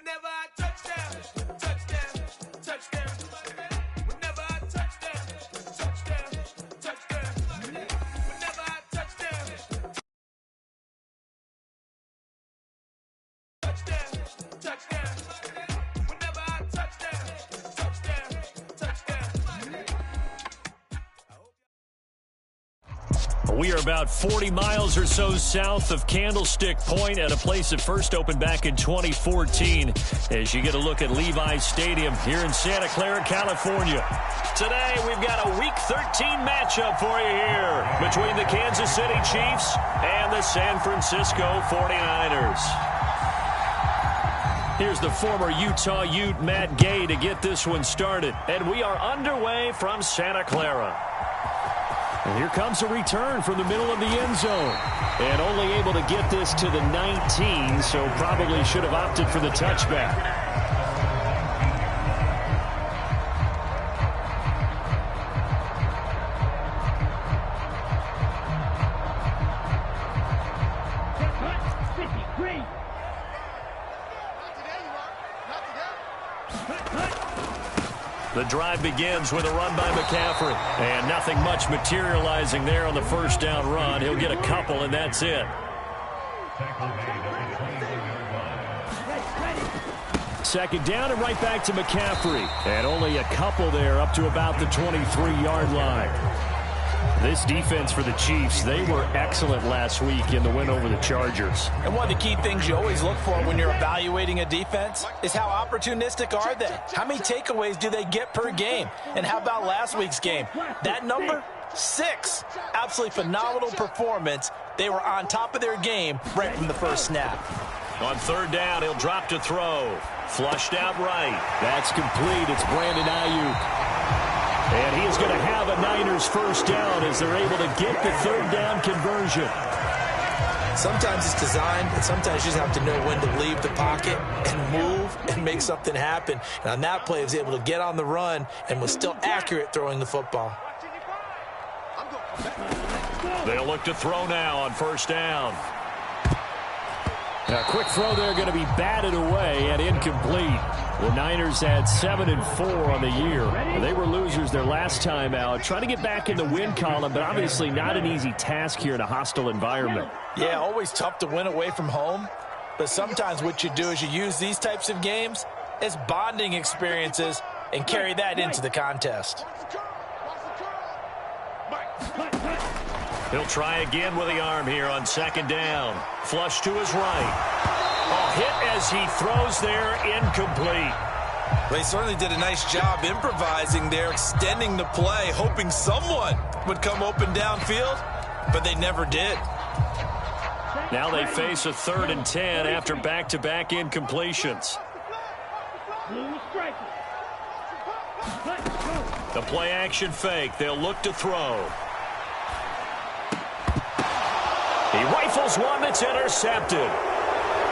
Whenever I touchdown, touchdown, touchdown. Whenever I touchdown, touchdown, touchdown. Whenever I touchdown, touchdown, touchdown. Whenever I touchdown, touchdown, touchdown. We are about 40 miles or so south of Candlestick Point at a place that first opened back in 2014 as you get a look at Levi's Stadium here in Santa Clara, California. Today, we've got a Week 13 matchup for you here between the Kansas City Chiefs and the San Francisco 49ers. Here's the former Utah Ute, Matt Gay, to get this one started. And we are underway from Santa Clara. And here comes a return from the middle of the end zone. And only able to get this to the 19, so probably should have opted for the touchback. The drive begins with a run by McCaffrey. And nothing much materializing there on the first down run. He'll get a couple, and that's it. Second down and right back to McCaffrey. And only a couple there up to about the 23-yard line. This defense for the Chiefs, they were excellent last week in the win over the Chargers. And one of the key things you always look for when you're evaluating a defense is how opportunistic are they? How many takeaways do they get per game? And how about last week's game? That number, 6. Absolutely phenomenal performance. They were on top of their game right from the first snap. On third down, he'll drop to throw. Flushed out right. That's complete. It's Brandon Ayuk. And he is going to have a Niners first down as they're able to get the third down conversion. Sometimes it's designed, and sometimes you just have to know when to leave the pocket and move and make something happen. And on that play, he was able to get on the run and was still accurate throwing the football. They'll look to throw now on first down. A quick throw there going to be batted away and incomplete. The Niners had 7-4 on the year. They were losers their last time out, trying to get back in the win column, but obviously not an easy task here in a hostile environment. Yeah, always tough to win away from home, but sometimes what you do is you use these types of games as bonding experiences and carry that into the contest. He'll try again with the arm here on second down. Flush to his right. A hit as he throws there, incomplete. Well, he certainly did a nice job improvising there, extending the play, hoping someone would come open downfield, but they never did. Now they face a 3rd and 10 after back-to-back incompletions. The play-action fake. They'll look to throw. He rifles one that's intercepted.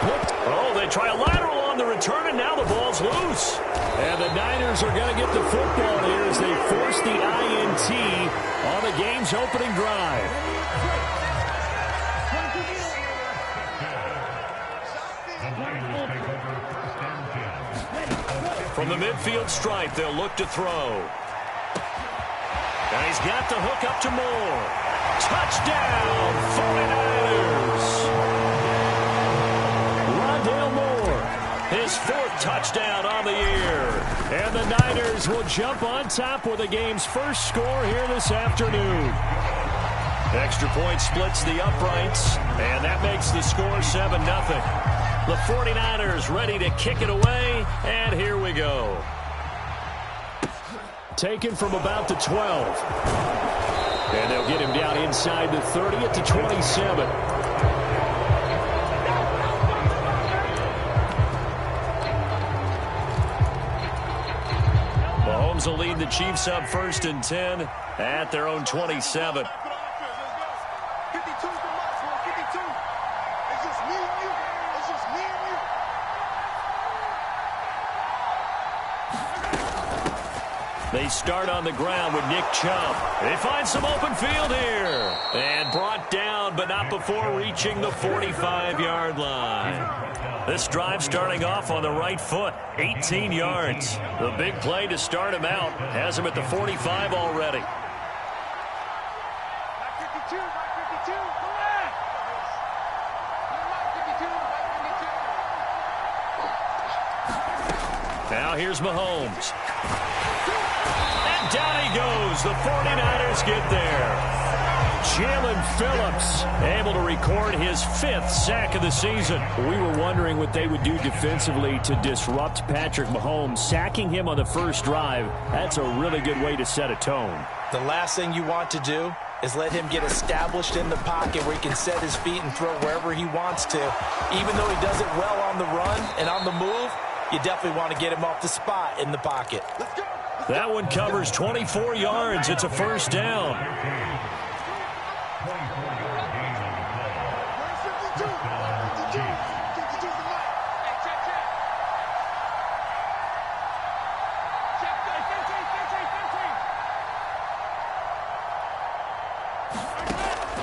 Oh, they try a lateral on the return, and now the ball's loose. And the Niners are going to get the football here as they force the INT on the game's opening drive. From the midfield stripe, they'll look to throw. And he's got the hook up to Moore. Touchdown, 49ers. His 4th touchdown on the year. And the Niners will jump on top with the game's first score here this afternoon. Extra point splits the uprights, and that makes the score 7-0. The 49ers ready to kick it away, and here we go. Taken from about the 12. And they'll get him down inside the 30 at the 27. Mahomes will lead the Chiefs up 1st and 10 at their own 27. They start on the ground with Nick Chubb. They find some open field here. And brought down, but not before reaching the 45-yard line. This drive starting off on the right foot, 18 yards. The big play to start him out has him at the 45 already. Now here's Mahomes. And down he goes. The 49ers get there. Jalen Phillips able to record his 5th sack of the season. We were wondering what they would do defensively to disrupt Patrick Mahomes. Sacking him on the first drive, that's a really good way to set a tone. The last thing you want to do is let him get established in the pocket where he can set his feet and throw wherever he wants to. Even though he does it well on the run and on the move, you definitely want to get him off the spot in the pocket. That one covers 24 yards. It's a first down.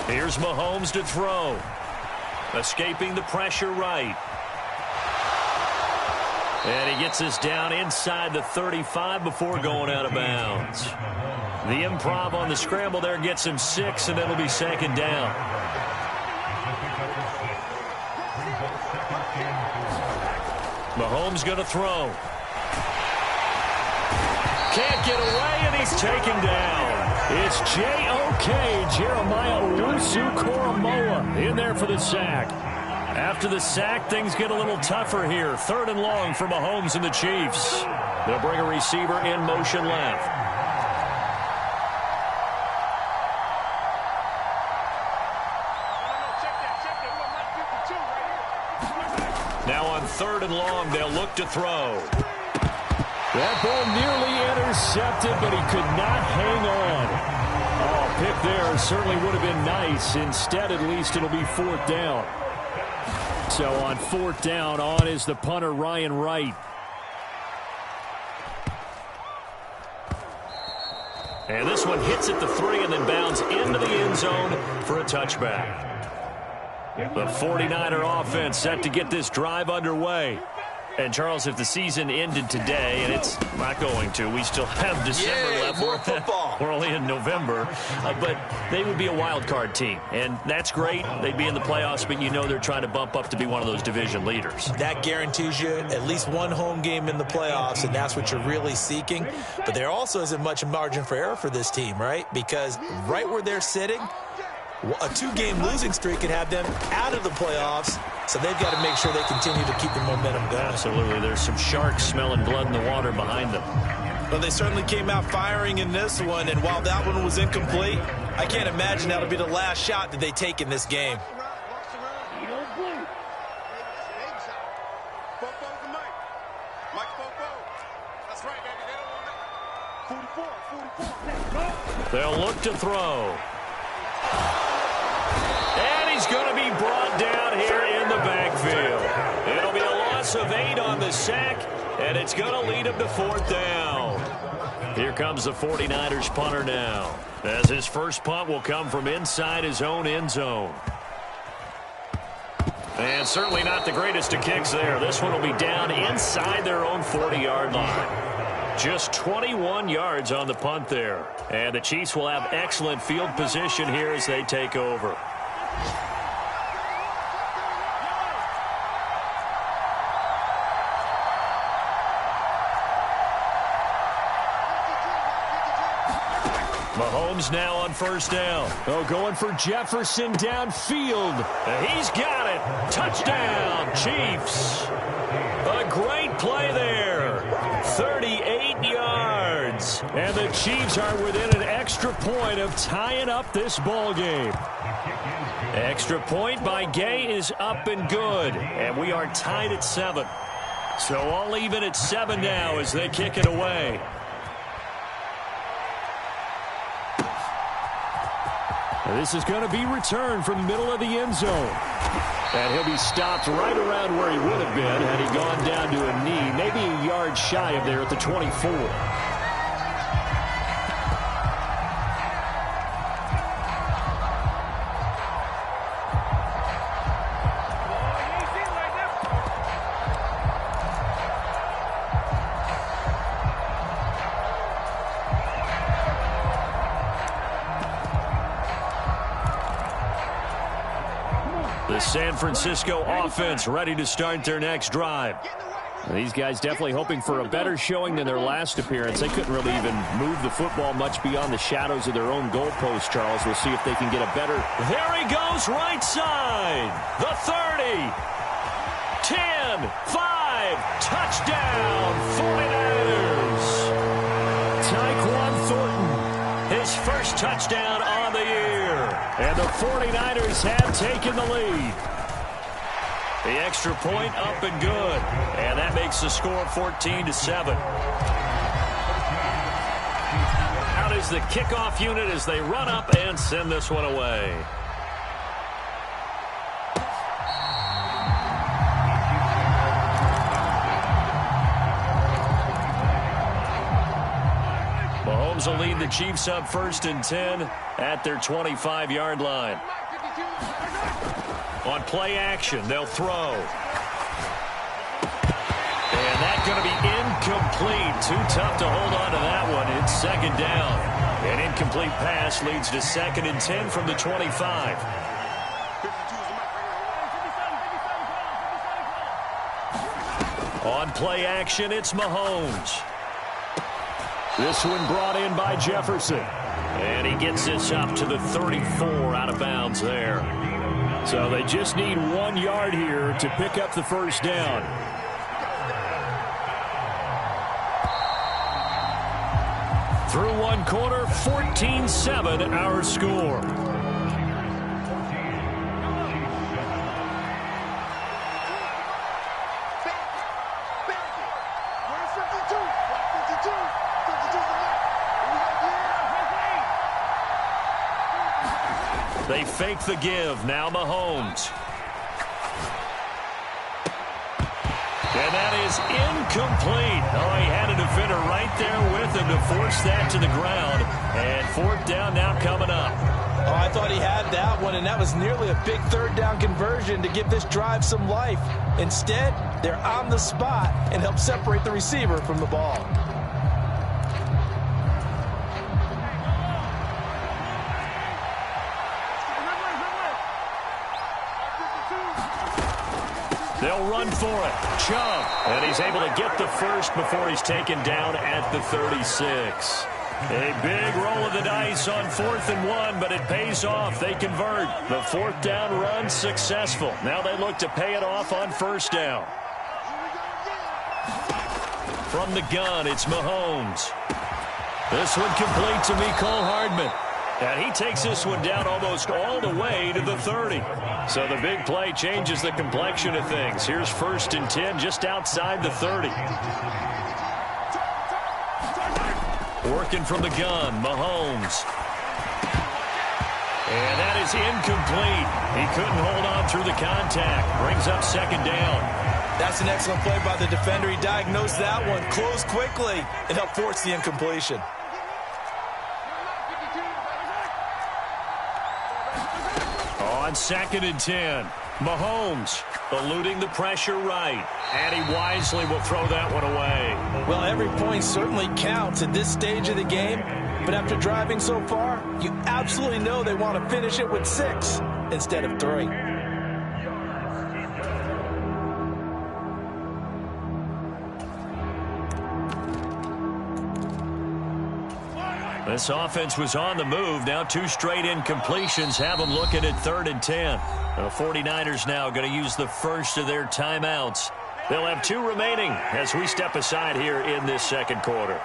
Here's Mahomes to throw. Escaping the pressure right. And he gets us down inside the 35 before going out of bounds. The improv on the scramble there gets him 6, and it'll be second down. Mahomes going to throw. Can't get away, and he's taken down. It's J.O.K. Jeremiah Owusu-Koramoah in there for the sack. After the sack, things get a little tougher here. 3rd and long for Mahomes and the Chiefs. They'll bring a receiver in motion left. Now on 3rd and long, they'll look to throw. That ball nearly intercepted, but he could not hang on. Oh, pick there certainly would have been nice. Instead, at least it'll be 4th down. So on 4th down, on is the punter, Ryan Wright. And this one hits at the 3 and then bounds into the end zone for a touchback. The 49er offense set to get this drive underway. And, Charles, if the season ended today, and it's not going to, we still have December left. More football. We're only in November. But they would be a wild card team. And that's great. They'd be in the playoffs, but you know they're trying to bump up to be one of those division leaders. That guarantees you at least one home game in the playoffs, and that's what you're really seeking. But there also isn't much margin for error for this team, right? Because right where they're sitting, a 2-game losing streak could have them out of the playoffs, so they've got to make sure they continue to keep the momentum going. Absolutely. There's some sharks smelling blood in the water behind them. Well, they certainly came out firing in this one, and while that one was incomplete, I can't imagine that'll be the last shot that they take in this game. They'll look to throw. And he's going to be brought down here in the backfield. It'll be a loss of 8 on the sack, and it's going to lead him to 4th down. Here comes the 49ers punter now, as his first punt will come from inside his own end zone. And certainly not the greatest of kicks there. This one will be down inside their own 40-yard line. Just 21 yards on the punt there. And the Chiefs will have excellent field position here as they take over. Mahomes now on 1st down. Oh, going for Jefferson downfield. He's got it. Touchdown, Chiefs. A great play there. 38 yards. And the Chiefs are within an extra point of tying up this ball game. Extra point by Gay is up and good. And we are tied at 7. So all even at 7 now as they kick it away. This is going to be returned from the middle of the end zone. And he'll be stopped right around where he would have been had he gone down to a knee, maybe a yard shy of there at the 24. San Francisco offense ready to start their next drive. These guys definitely hoping for a better showing than their last appearance. They couldn't really even move the football much beyond the shadows of their own goalpost, Charles. We'll see if they can get a better... There he goes, right side. The 30. 10, 5, touchdown, 49ers. Tyquan Thornton, his first touchdown on the year. And the 49ers have taken the lead. The extra point up and good. And that makes the score 14-7. Out is the kickoff unit as they run up and send this one away. Mahomes will lead the Chiefs up 1st and 10 at their 25-yard line. On play action, they'll throw. And that's going to be incomplete. Too tough to hold on to that one. It's 2nd down. An incomplete pass leads to 2nd and 10 from the 25. On play action, it's Mahomes. This one brought in by Jefferson. And he gets this up to the 34 out of bounds there. So they just need 1 yard here to pick up the first down. Through 1 quarter, 14-7 our score. They fake the give. Now Mahomes. And that is incomplete. Oh, he had a defender right there with him to force that to the ground. And 4th down now coming up. Oh, I thought he had that one, and that was nearly a big 3rd down conversion to give this drive some life. Instead, they're on the spot and help separate the receiver from the ball. They'll run for it. Chubb. And he's able to get the first before he's taken down at the 36. A big roll of the dice on 4th and 1, but it pays off. They convert. The 4th down run successful. Now they look to pay it off on 1st down. From the gun, it's Mahomes. This one complete to Mecole Hardman. And he takes this one down almost all the way to the 30. So the big play changes the complexion of things. Here's 1st and 10 just outside the 30. Working from the gun, Mahomes. And that is incomplete. He couldn't hold on through the contact. Brings up 2nd down. That's an excellent play by the defender. He diagnosed that one, closed quickly, and helped force the incompletion. On 2nd and 10, Mahomes eluding the pressure right. And he wisely will throw that one away. Well, every point certainly counts at this stage of the game. But after driving so far, you absolutely know they want to finish it with 6 instead of 3. This offense was on the move. Now 2 straight incompletions have them looking at 3rd and 10. The 49ers now going to use the first of their timeouts. They'll have 2 remaining as we step aside here in this 2nd quarter.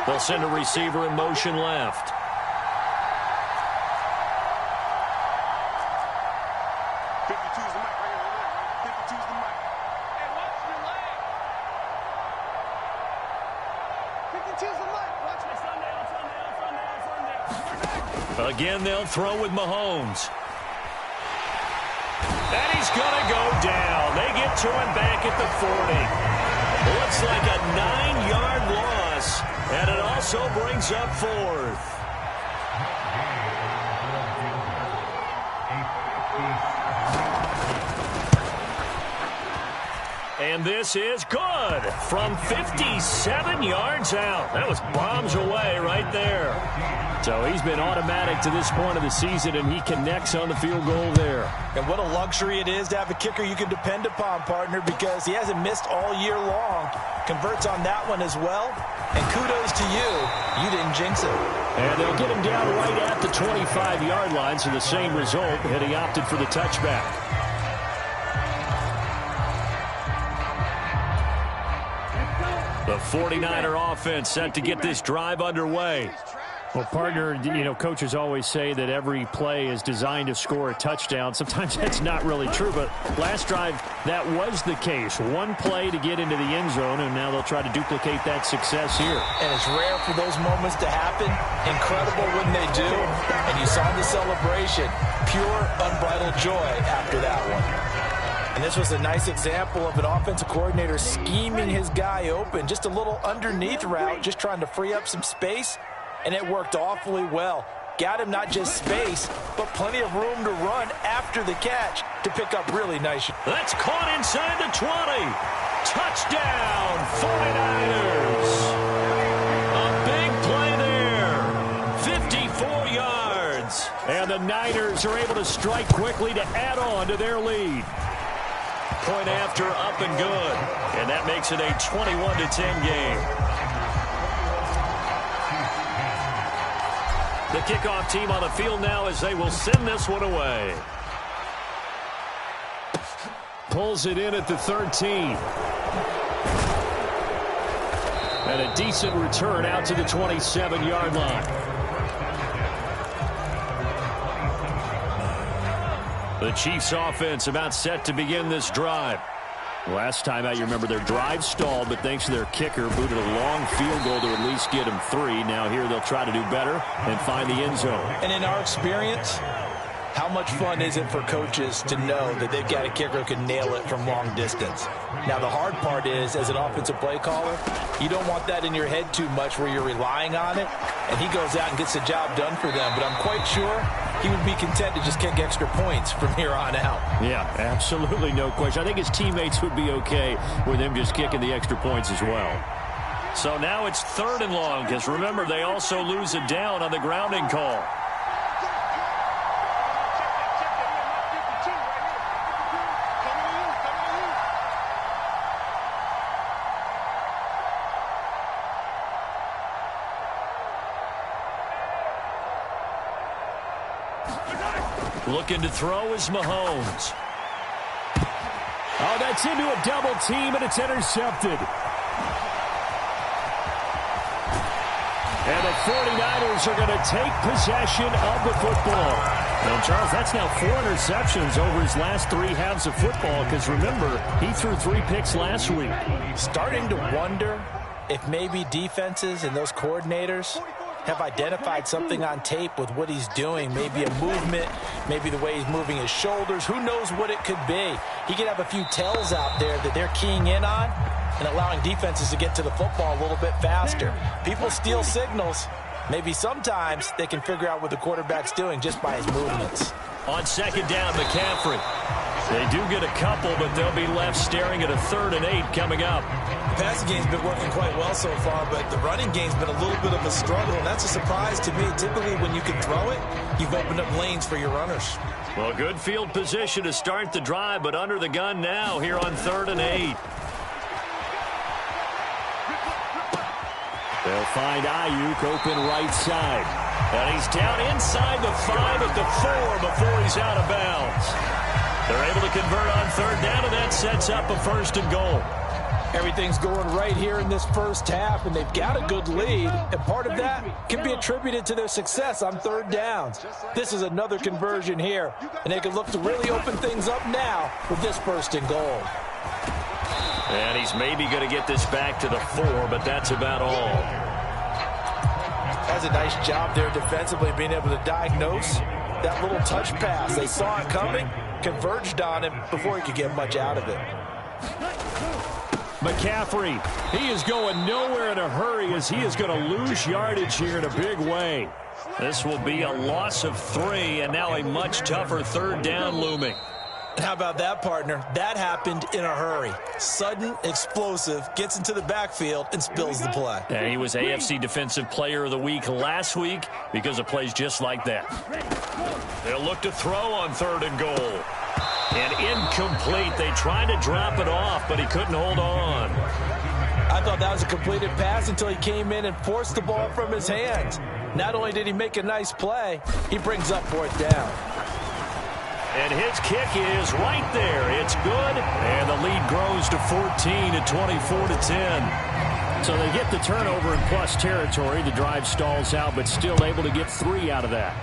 They'll send a receiver in motion left. Again, they'll throw with Mahomes. And he's going to go down. They get to him back at the 40. Looks like a 9-yard loss, and it also brings up 4th. And this is good from 57 yards out. That was bombs away right there. So he's been automatic to this point of the season, and he connects on the field goal there. And what a luxury it is to have a kicker you can depend upon, partner, because he hasn't missed all year long. Converts on that one as well. And kudos to you. You didn't jinx it. And they'll get him down right at the 25-yard line, so the same result, and he opted for the touchback. The 49er offense set to get this drive underway. Well, partner, you know, coaches always say that every play is designed to score a touchdown. Sometimes that's not really true, but last drive, that was the case. One play to get into the end zone, and now they'll try to duplicate that success here. And it's rare for those moments to happen. Incredible when they do. And you saw the celebration. Pure, unbridled joy after that one. And this was a nice example of an offensive coordinator scheming his guy open. Just a little underneath route, just trying to free up some space. And it worked awfully well. Got him not just space, but plenty of room to run after the catch to pick up really nice. That's caught inside the 20. Touchdown, 49ers. A big play there. 54 yards. And the Niners are able to strike quickly to add on to their lead. Point after, up and good. And that makes it a 21-10 game. The kickoff team on the field now as they will send this one away. Pulls it in at the 13. And a decent return out to the 27-yard line. The Chiefs offense about set to begin this drive. Last time out, you remember their drive stalled, but thanks to their kicker, booted a long field goal to at least get them 3. Now here they'll try to do better and find the end zone. And in our experience, how much fun is it for coaches to know that they've got a kicker who can nail it from long distance? Now, the hard part is, as an offensive play caller, you don't want that in your head too much where you're relying on it, and he goes out and gets the job done for them. But I'm quite sure he would be content to just kick extra points from here on out. Yeah, absolutely no question. I think his teammates would be okay with him just kicking the extra points as well. So now it's 3rd and long, because remember, they also lose a down on the grounding call. Looking to throw is Mahomes. Oh, that's into a double team, and it's intercepted. And the 49ers are going to take possession of the football. And, Charles, that's now 4 interceptions over his last 3 halves of football, because, remember, he threw 3 picks last week. Starting to wonder if maybe defenses and those coordinators have identified something on tape with what he's doing. Maybe a movement, maybe the way he's moving his shoulders. Who knows what it could be? He could have a few tells out there that they're keying in on and allowing defenses to get to the football a little bit faster. People steal signals. Maybe sometimes they can figure out what the quarterback's doing just by his movements. On 2nd down, McCaffrey. They do get a couple, but they'll be left staring at a 3rd and 8 coming up. The passing game's been working quite well so far, but the running game's been a little bit of a struggle, and that's a surprise to me. Typically, when you can throw it, you've opened up lanes for your runners. Well, good field position to start the drive, but under the gun now here on 3rd and 8. They'll find Ayuk open right side. And he's down inside the 5 at the 4 before he's out of bounds. They're able to convert on 3rd down, and that sets up a 1st and goal. Everything's going right here in this first half, and they've got a good lead, and part of that can be attributed to their success on 3rd downs. This is another conversion here, and they can look to really open things up now with this 1st and goal. And he's maybe going to get this back to the 4, but that's about all. That's a nice job there defensively, being able to diagnose that little touch pass. They saw it coming, converged on him before he could get much out of it. McCaffrey, he is going nowhere in a hurry as he is going to lose yardage here in a big way. This will be a loss of 3, and now a much tougher 3rd down looming. How about that, partner? That happened in a hurry. Sudden, explosive, gets into the backfield, and spills the play. And he was AFC Defensive Player of the Week last week because of plays just like that. They'll look to throw on 3rd and goal. And incomplete. They tried to drop it off, but he couldn't hold on. I thought that was a completed pass until he came in and forced the ball from his hands. Not only did he make a nice play, he brings up 4th down. And his kick is right there. It's good. And the lead grows to 14 at 24-10. So they get the turnover in plus territory. The drive stalls out, but still able to get 3 out of that.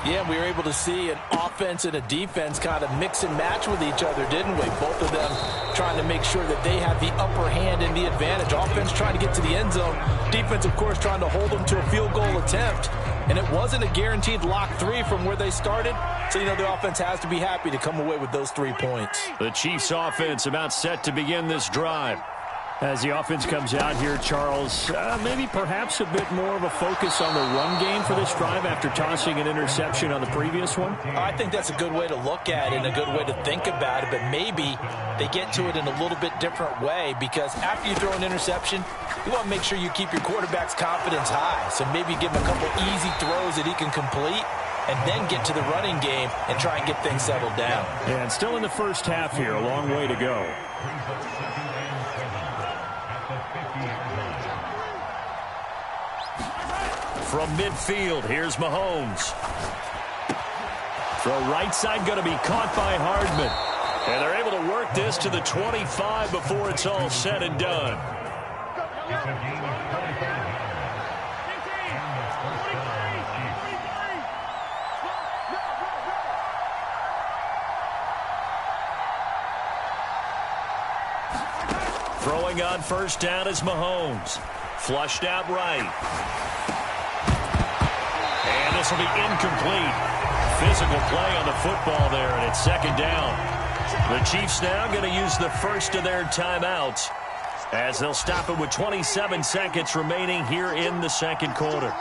Yeah, we were able to see an offense and a defense kind of mix and match with each other, didn't we? Both of them trying to make sure that they have the upper hand and the advantage. Offense trying to get to the end zone. Defense, of course, trying to hold them to a field goal attempt. And it wasn't a guaranteed lock 3 from where they started. So, the offense has to be happy to come away with those 3 points. The Chiefs offense about set to begin this drive. As the offense comes out here, Charles, maybe perhaps a bit more of a focus on the run game for this drive after tossing an interception on the previous one? I think that's a good way to look at it and a good way to think about it, but maybe they get to it in a little bit different way because after you throw an interception, you want to make sure you keep your quarterback's confidence high. So maybe give him a couple easy throws that he can complete and then get to the running game and try and get things settled down. Yeah, and still in the first half here, a long way to go. From midfield, here's Mahomes. Throw right side going to be caught by Hardman. And they're able to work this to the 25 before it's all said and done. Throwing on 1st down is Mahomes. Flushed out right. And this will be incomplete. Physical play on the football there, and it's 2nd down. The Chiefs now going to use the first of their timeouts as they'll stop it with 27 seconds remaining here in the 2nd quarter.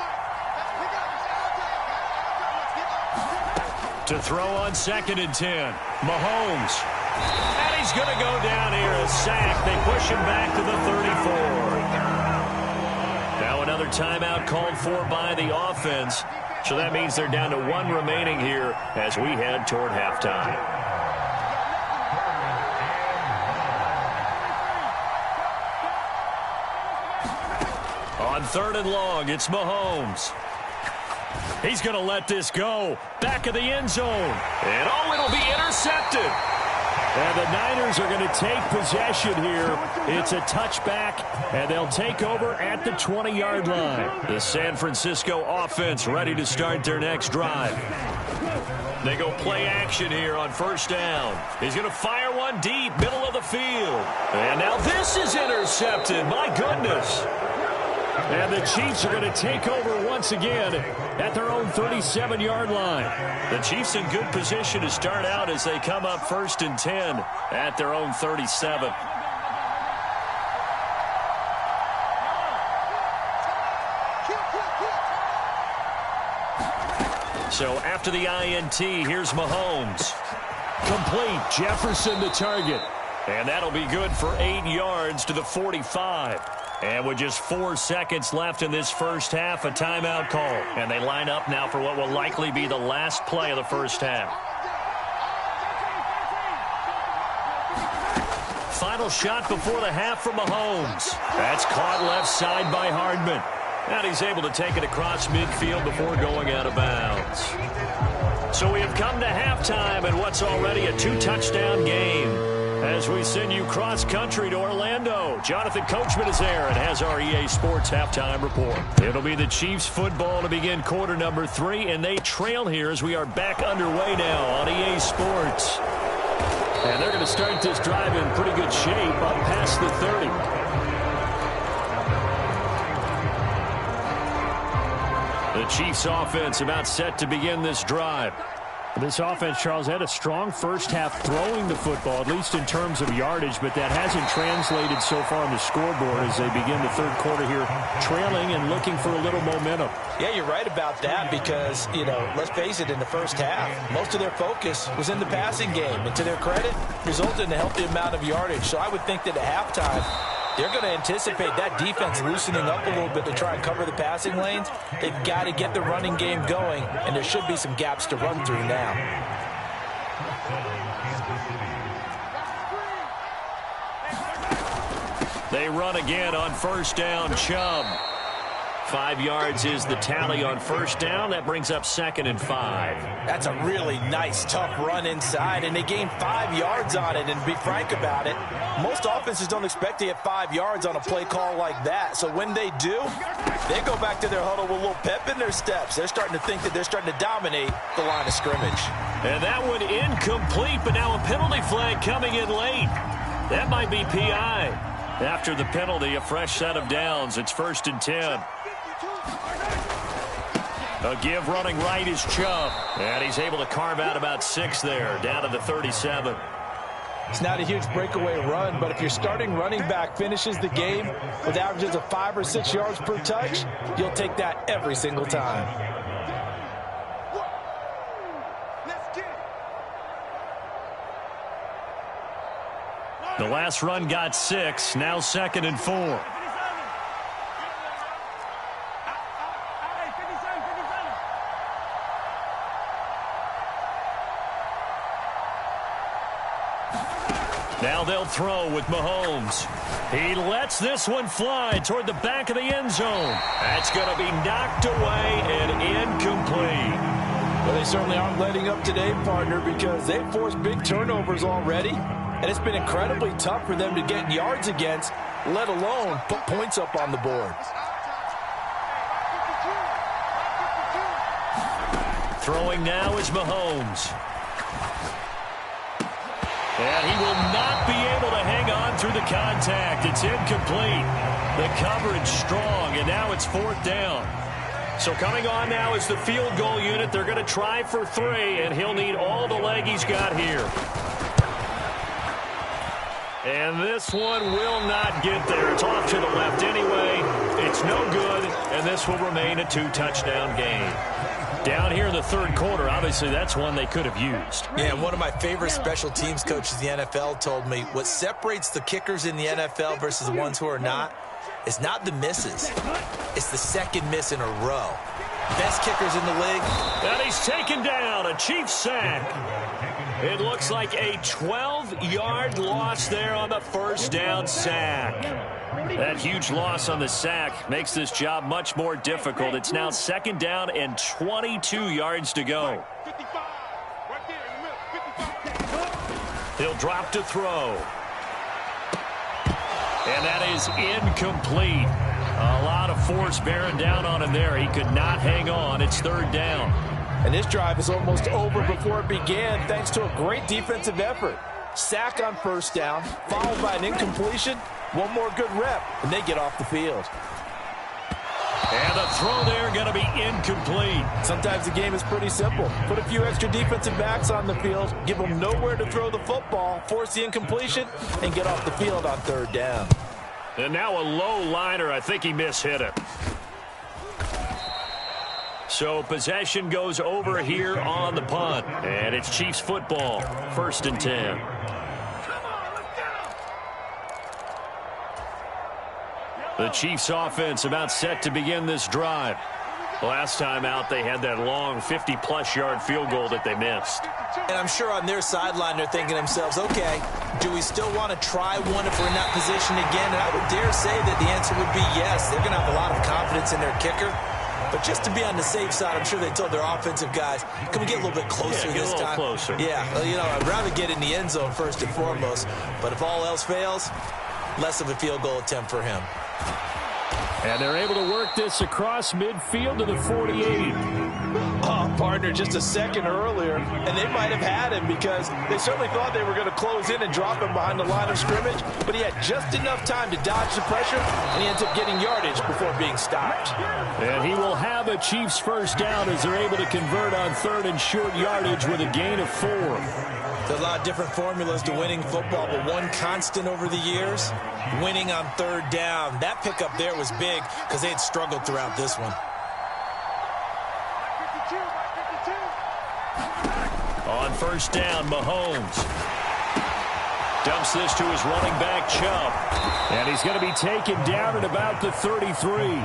To throw on 2nd and 10. Mahomes. And he's going to go down here, a sack. They push him back to the 34. Now another timeout called for by the offense. So that means they're down to 1 remaining here as we head toward halftime. On 3rd and long, it's Mahomes. He's going to let this go. Back of the end zone. And it'll be intercepted. And the Niners are going to take possession here. It's a touchback, and they'll take over at the 20-yard line. The San Francisco offense ready to start their next drive. They go play action here on 1st down. He's going to fire one deep, middle of the field. And now this is intercepted. My goodness. And the Chiefs are going to take over once again at their own 37-yard line. The Chiefs in good position to start out as they come up 1st and 10 at their own 37. So after the INT, here's Mahomes. Complete. Jefferson the target. And that'll be good for 8 yards to the 45. And with just 4 seconds left in this first half, a timeout call. And they line up now for what will likely be the last play of the first half. Final shot before the half from Mahomes. That's caught left side by Hardman. And he's able to take it across midfield before going out of bounds. So we have come to halftime in what's already a 2-touchdown game. As we send you cross-country to Orlando, Jonathan Coachman is there and has our EA Sports halftime report. It'll be the Chiefs football to begin quarter number 3, and they trail here as we are back underway now on EA Sports. And they're going to start this drive in pretty good shape up past the 30. The Chiefs offense about set to begin this drive. This offense, Charles, had a strong first half throwing the football, at least in terms of yardage, but that hasn't translated so far on the scoreboard as they begin the third quarter here, trailing and looking for a little momentum. Yeah, you're right about that because, let's face it, in the first half, most of their focus was in the passing game. And to their credit, resulted in a healthy amount of yardage. So I would think that at halftime, they're going to anticipate that defense loosening up a little bit to try and cover the passing lanes. They've got to get the running game going, and there should be some gaps to run through now. They run again on first down. Chubb. 5 yards is the tally on first down. That brings up 2nd and 5. That's a really nice, tough run inside, and they gained 5 yards on it. And to be frank about it, most offenses don't expect to get 5 yards on a play call like that. So when they do, they go back to their huddle with a little pep in their steps. They're starting to think that they're starting to dominate the line of scrimmage. And that one incomplete, but now a penalty flag coming in late. That might be PI. After the penalty, a fresh set of downs. It's 1st and 10. A give running right is Chubb. And he's able to carve out about 6 there, down to the 37. It's not a huge breakaway run, but if your starting running back finishes the game with averages of 5 or 6 yards per touch, you'll take that every single time. The last run got 6, now 2nd and 4. Now they'll throw with Mahomes. He lets this one fly toward the back of the end zone. That's going to be knocked away and incomplete. Well, they certainly aren't letting up today, partner, because they've forced big turnovers already. And it's been incredibly tough for them to get yards against, let alone put points up on the board. Throwing now is Mahomes. And he will not be able to hang on through the contact. It's incomplete. The coverage strong, and now it's 4th down. So coming on now is the field goal unit. They're going to try for 3, and he'll need all the leg he's got here. And this one will not get there. It's off to the left anyway. It's no good, and this will remain a 2-touchdown game. Down here in the third quarter, obviously that's one they could have used. Yeah, one of my favorite special teams coaches in the NFL told me what separates the kickers in the NFL versus the ones who are not is not the misses. It's the second miss in a row. Best kickers in the league. And he's taken down, a Chiefs sack. It looks like a 12-yard loss there on the first down sack. That huge loss on the sack makes this job much more difficult. It's now 2nd down and 22 yards to go. He'll drop to throw. And that is incomplete. A lot of force bearing down on him there. He could not hang on. It's 3rd down. And this drive is almost over before it began thanks to a great defensive effort. Sack on first down, followed by an incompletion. One more good rep, and they get off the field. And the throw there going to be incomplete. Sometimes the game is pretty simple. Put a few extra defensive backs on the field, give them nowhere to throw the football, force the incompletion, and get off the field on 3rd down. And now a low liner. I think he mishit it. So possession goes over here on the punt. And it's Chiefs football. 1st and 10. The Chiefs offense about set to begin this drive. Last time out, they had that long 50-plus yard field goal that they missed. And I'm sure on their sideline, they're thinking to themselves, okay, do we still want to try one if we're in that position again? And I would dare say that the answer would be yes. They're going to have a lot of confidence in their kicker. But just to be on the safe side, I'm sure they told their offensive guys, can we get a little bit closer this time? Closer. Yeah, well, I'd rather get in the end zone first and foremost. But if all else fails, less of a field goal attempt for him. And they're able to work this across midfield to the 48. partner just a second earlier, and they might have had him because they certainly thought they were going to close in and drop him behind the line of scrimmage, but he had just enough time to dodge the pressure, and he ends up getting yardage before being stopped. And he will have a Chiefs first down as they're able to convert on 3rd and short yardage with a gain of 4. There's a lot of different formulas to winning football, but one constant over the years, winning on 3rd down. That pickup there was big because they had struggled throughout this one. On 1st down, Mahomes dumps this to his running back, Chubb. And he's going to be taken down at about the 33.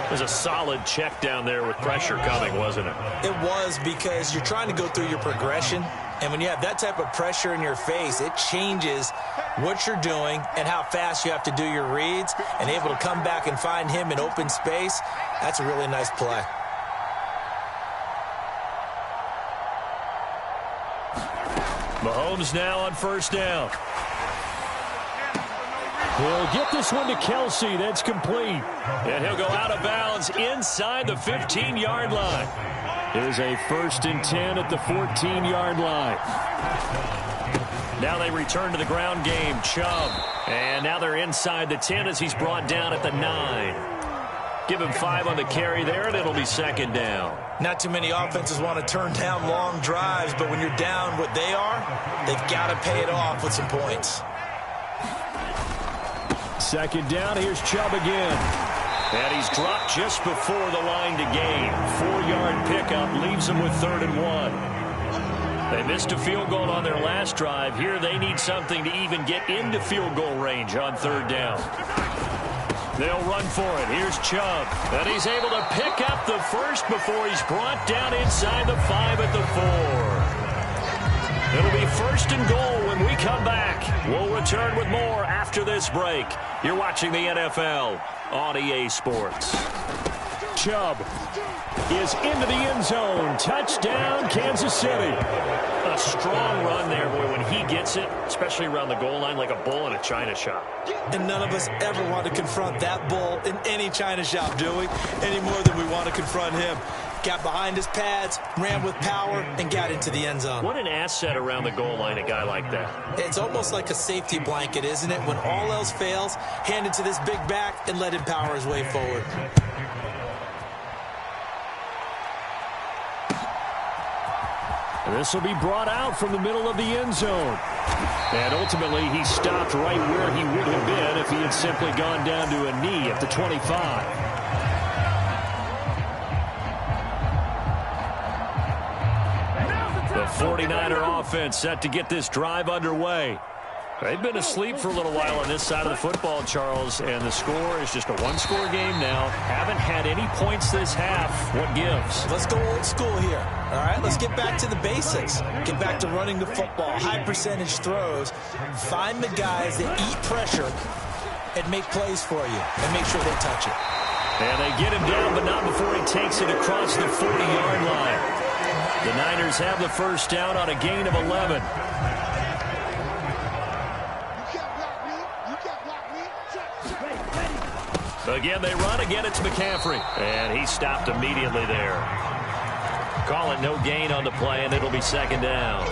There's a solid check down there with pressure coming, wasn't it? It was, because you're trying to go through your progression, and when you have that type of pressure in your face, it changes what you're doing and how fast you have to do your reads, and able to come back and find him in open space. That's a really nice play. Mahomes now on 1st down. He'll get this one to Kelsey. That's complete. And he'll go out of bounds inside the 15-yard line. There's a 1st and 10 at the 14-yard line. Now they return to the ground game. Chubb. And now they're inside the 10 as he's brought down at the 9. Give him 5 on the carry there, and it'll be 2nd down. Not too many offenses want to turn down long drives, but when you're down what they are, they've got to pay it off with some points. 2nd down, here's Chubb again. And he's dropped just before the line to gain. 4-yard pickup leaves him with 3rd and 1. They missed a field goal on their last drive. Here they need something to even get into field goal range on 3rd down. They'll run for it. Here's Chubb. And he's able to pick up the first before he's brought down inside the 5 at the 4. It'll be 1st and goal when we come back. We'll return with more after this break. You're watching the NFL on EA Sports. Chubb is into the end zone. Touchdown, Kansas City. A strong run there, boy, when he gets it, especially around the goal line, like a bull in a china shop. And none of us ever want to confront that bull in any china shop, do we? Any more than we want to confront him. Got behind his pads, ran with power, and got into the end zone. What an asset around the goal line, a guy like that. It's almost like a safety blanket, isn't it? When all else fails, hand it to this big back and let him power his way forward. This will be brought out from the middle of the end zone. And ultimately, he stopped right where he would have been if he had simply gone down to a knee at the 25. The 49er offense set to get this drive underway. They've been asleep for a little while on this side of the football, Charles, and the score is just a one-score game now. Haven't had any points this half. What gives? Let's go old school here. All right, let's get back to the basics. Get back to running the football, high percentage throws. Find the guys that eat pressure and make plays for you and make sure they touch it. And they get him down, but not before he takes it across the 40-yard line. The Niners have the first down on a gain of 11. Again, they run. Again, it's McCaffrey. And he stopped immediately there. Call it no gain on the play, and it'll be 2nd down.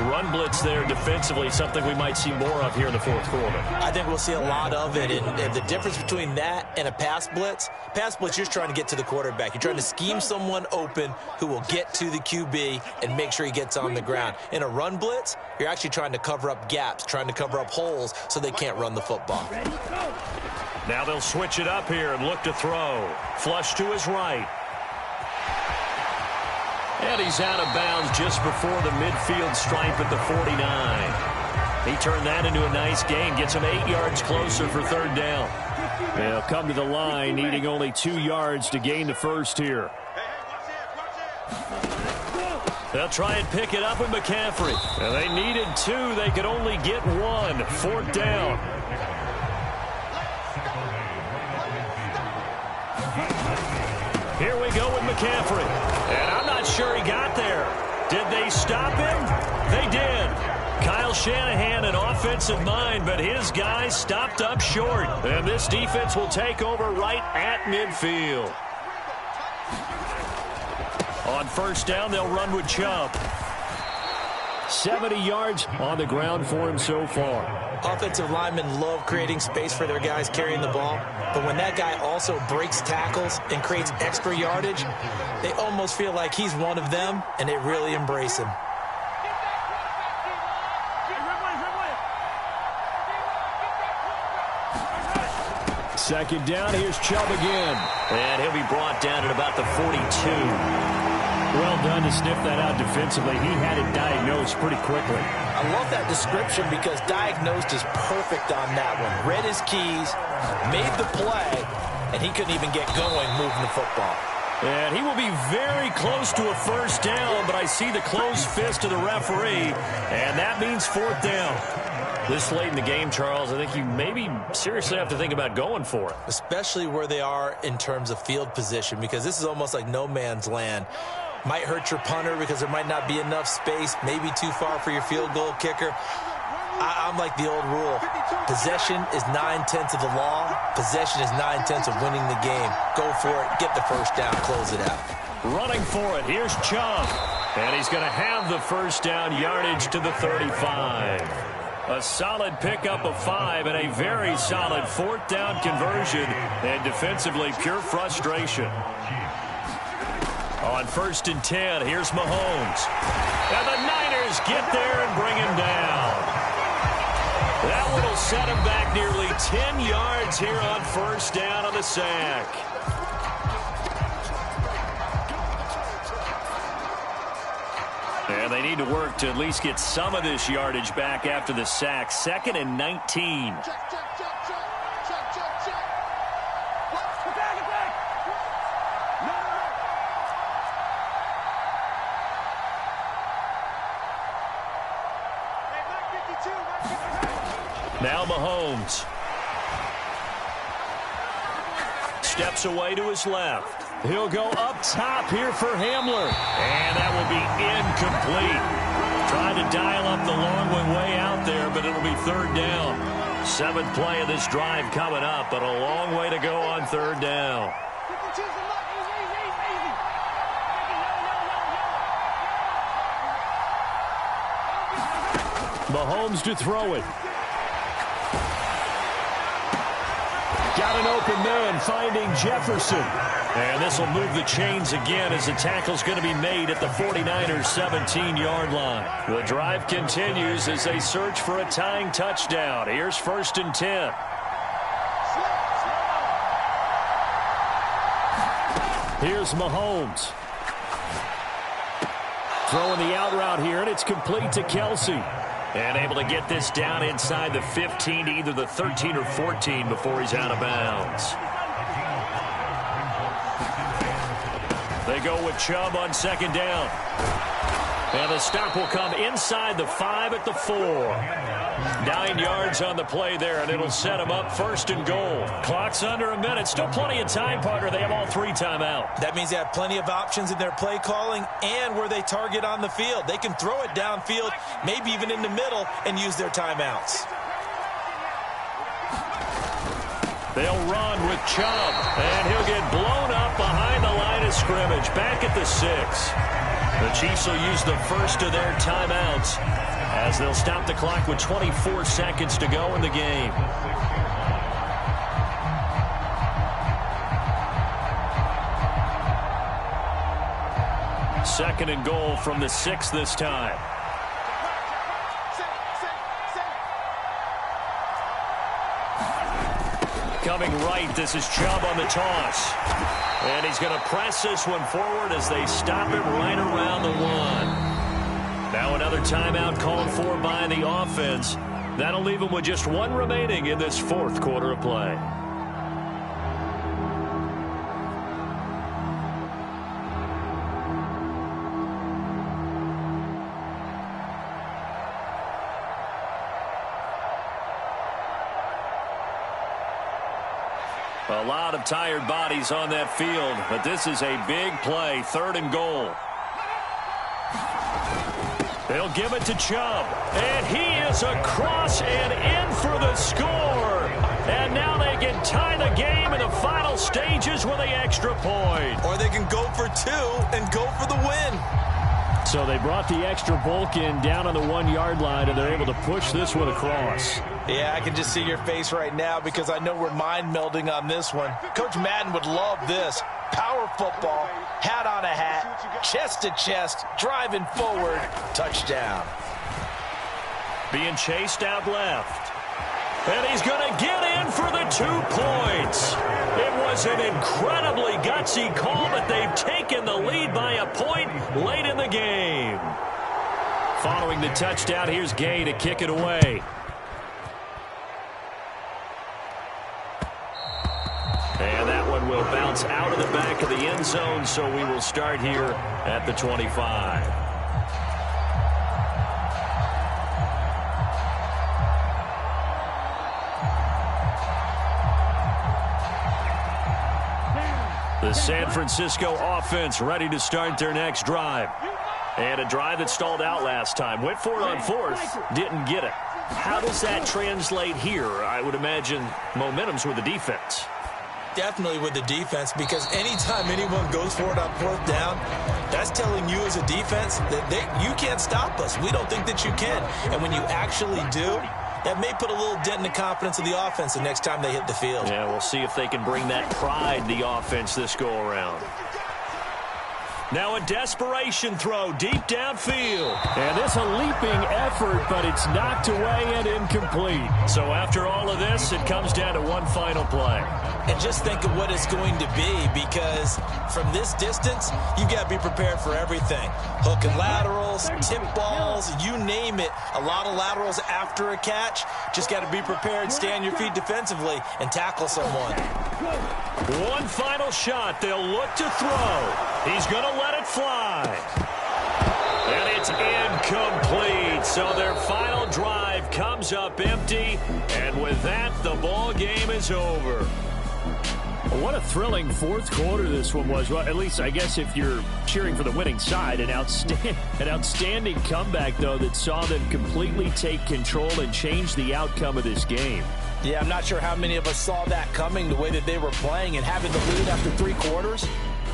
Run blitz there defensively, something we might see more of here in the 4th quarter. I think we'll see a lot of it. And the difference between that and a pass blitz, you're just trying to get to the quarterback. You're trying to scheme someone open who will get to the QB and make sure he gets on the ground. In a run blitz, you're actually trying to cover up gaps, trying to cover up holes so they can't run the football. Now they'll switch it up here and look to throw. Flush to his right. And he's out of bounds just before the midfield stripe at the 49. He turned that into a nice gain. Gets him 8 yards closer for 3rd down. They'll come to the line, needing only 2 yards to gain the first here. They'll try and pick it up with McCaffrey. And they needed 2. They could only get 1. 4th down. Here we go with McCaffrey. And I'm not sure he got there. Did they stop him? They did. Kyle Shanahan, an offensive mind, but his guys stopped up short. And this defense will take over right at midfield. On first down, they'll run with Chubb. 70 yards on the ground for him so far. Offensive linemen love creating space for their guys carrying the ball, but when that guy also breaks tackles and creates extra yardage, they almost feel like he's one of them, and they really embrace him. Second down, here's Chubb again. And he'll be brought down at about the 42. Well done to sniff that out defensively. He had it diagnosed pretty quickly. I love that description because diagnosed is perfect on that one. Read his keys, made the play, and he couldn't even get going moving the football. And he will be very close to a first down, but I see the closed fist of the referee, and that means fourth down. This late in the game, Charles, I think you maybe seriously have to think about going for it. Especially where they are in terms of field position, because this is almost like no man's land. Might hurt your punter because there might not be enough space, maybe too far for your field goal kicker. I'm like the old rule. Possession is 9/10 of the law. Possession is 9/10 of winning the game. Go for it. Get the first down. Close it out. Running for it. Here's Chubb. And he's going to have the first down, yardage to the 35. A solid pickup of 5 and a very solid fourth down conversion. And defensively, pure frustration. On first and 10, here's Mahomes. And the Niners get there and bring him down. That one will set him back nearly 10 yards here on first down on the sack. And they need to work to at least get some of this yardage back after the sack. 2nd and 19. Now Mahomes. Steps away to his left. He'll go up top here for Hamler. And that will be incomplete. Trying to dial up the long one way out there, but it'll be third down. 7th play of this drive coming up, but a long way to go on third down. Mahomes to throw it. Got an open man, finding Jefferson. And this will move the chains again as the tackle's going to be made at the 49ers' 17-yard line. The drive continues as they search for a tying touchdown. Here's 1st and 10. Here's Mahomes. Throwing the out route here, and it's complete to Kelsey. And able to get this down inside the 15 to either the 13 or 14 before he's out of bounds. They go with Chubb on 2nd down. And the stop will come inside the 5 at the 4. 9 yards on the play there, and it'll set them up 1st and goal. Clock's under a minute. Still plenty of time, partner. They have all 3 timeouts. That means they have plenty of options in their play calling and where they target on the field. They can throw it downfield, maybe even in the middle, and use their timeouts. They'll run with Chubb, and he'll get blown up behind the line of scrimmage, back at the 6. The Chiefs will use the first of their timeouts as they'll stop the clock with 24 seconds to go in the game. Second and goal from the 6 this time. Coming right, this is Chubb on the toss. And he's going to press this one forward as they stop it right around the 1. Now another timeout called for by the offense. That'll leave them with just 1 remaining in this 4th quarter of play. A lot of tired bodies on that field, but this is a big play, 3rd and goal. They'll give it to Chubb, and he is across and in for the score. And now they can tie the game in the final stages with the extra point. Or they can and go for 2 and go for the win. So they brought the extra bulk in down on the 1-yard line, and they're able to push this one across. Yeah, I can just see your face right now because I know we're mind melding on this one. Coach Madden would love this. Power football, hat on a hat, chest to chest, driving forward, touchdown. Being chased out left. And he's going to get in for the 2 points. It was an incredibly gutsy call, but they've taken the lead by a point late in the game. Following the touchdown, here's Gay to kick it away. And that one will bounce out of the back of the end zone, so we will start here at the 25. The San Francisco offense ready to start their next drive. And a drive that stalled out last time. Went for it on 4th, didn't get it. How does that translate here? I would imagine momentum's with the defense. Definitely with the defense, because anytime anyone goes for it on 4th down, that's telling you as a defense that you can't stop us. We don't think that you can. And when you actually do, that may put a little dent in the confidence of the offense the next time they hit the field. Yeah, we'll see if they can bring that pride in the offense this go-around. Now a desperation throw deep downfield. And this a leaping effort, but it's knocked away and incomplete. So after all of this, it comes down to one final play. And just think of what it's going to be, because from this distance, you got to be prepared for everything. Hook and laterals, tip balls, you name it. A lot of laterals after a catch. Just got to be prepared, stay on your feet defensively, and tackle someone. One final shot. They'll look to throw. He's going to let it fly. And it's incomplete. So their final drive comes up empty. And with that, the ball game is over. What a thrilling 4th quarter this one was. Well, at least I guess if you're cheering for the winning side, an outstanding comeback, though, that saw them completely take control and change the outcome of this game. Yeah, I'm not sure how many of us saw that coming, the way that they were playing and having the lead after 3 quarters.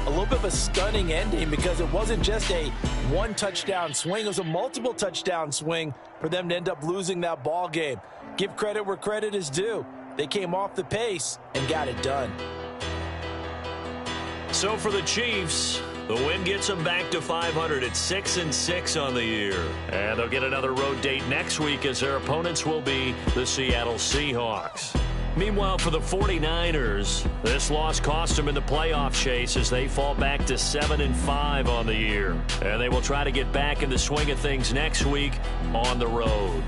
A little bit of a stunning ending, because it wasn't just a 1-touchdown swing. It was a multiple touchdown swing for them to end up losing that ball game. Give credit where credit is due. They came off the pace and got it done. So for the Chiefs, the win gets them back to 500 at 6-6 on the year. And they'll get another road date next week, as their opponents will be the Seattle Seahawks. Meanwhile, for the 49ers, this loss cost them in the playoff chase as they fall back to 7-5 on the year. And they will try to get back in the swing of things next week on the road.